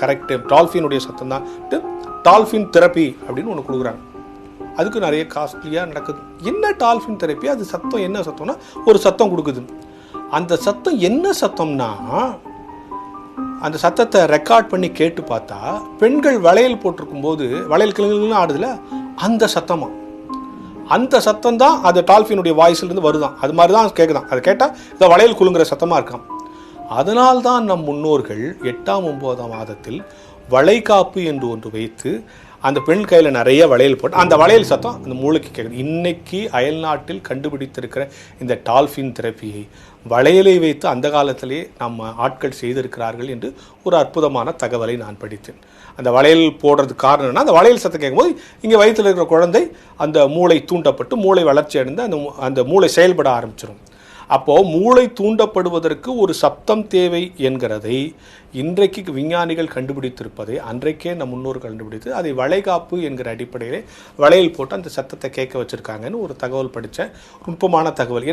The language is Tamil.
கரெக்டு, டால்ஃபினுடைய சத்தம் தான். டால்ஃபின் தெரப்பி அப்படின்னு ஒன்று கொடுக்குறாங்க. அதுக்கு நிறைய காஸ்ட்லியாக நடக்குது. என்ன டால்ஃபின் தெரப்பி? அது சத்தம் என்ன சத்தம்னா ஒரு சத்தம் கொடுக்குது. அந்த சத்தம் என்ன சத்தம்னா, அந்த சத்தத்தை ரெக்கார்ட் பண்ணி கேட்டு பார்த்தா பெண்கள் வளையல் போட்டிருக்கும் போது வளையல் கிளங்குன்னு ஆடுதுல, அந்த சத்தமாக, அந்த சத்தம் தான் அது டால்ஃபினுடைய வாய்ஸ்லேருந்து வருதான். அது மாதிரி தான் கேட்குதான். அதை கேட்டால் இதை வளையல் குலுங்குற சத்தமாக இருக்கான். அதனால்தான் நம் முன்னோர்கள் 8ஆம் 9ஆம் மாதத்தில் வளைகாப்பு என்று ஒன்று வைத்து அந்த பெண் கையில் நிறைய வளையல் போட்டு அந்த வளையல் சத்தம் அந்த மூளைக்கு கேட்குது. இன்னைக்கு அயல்நாட்டில் கண்டுபிடித்திருக்கிற இந்த டால்ஃபின் தெரப்பியை வளையலை வைத்து அந்த காலத்திலே நம்ம ஆட்கள் செய்திருக்கிறார்கள் என்று ஒரு அற்புதமான தகவலை நான் படித்தேன். அந்த வளையல் போடுறதுக்கு காரணம்னா, அந்த வளையல் சத்தம் கேட்கும்போது இங்கே வயிற்றில் இருக்கிற குழந்தை அந்த மூளை தூண்டப்பட்டு மூளை வளர்ச்சி அடைந்து அந்த மூளை செயல்பட ஆரம்பிச்சிடும். அப்போது மூளை தூண்டப்படுவதற்கு ஒரு சப்தம் தேவை என்கிறதை இன்றைக்கு விஞ்ஞானிகள் கண்டுபிடித்திருப்பதை அன்றைக்கே நம் முன்னோர்கள் கண்டுபிடித்து அதை வளைகாப்பு என்கிற அடிப்படையிலே வளையல் போட்டு அந்த சத்தத்தை கேட்க வச்சுருக்காங்கன்னு ஒரு தகவல் படித்த நுட்பமான தகவல்.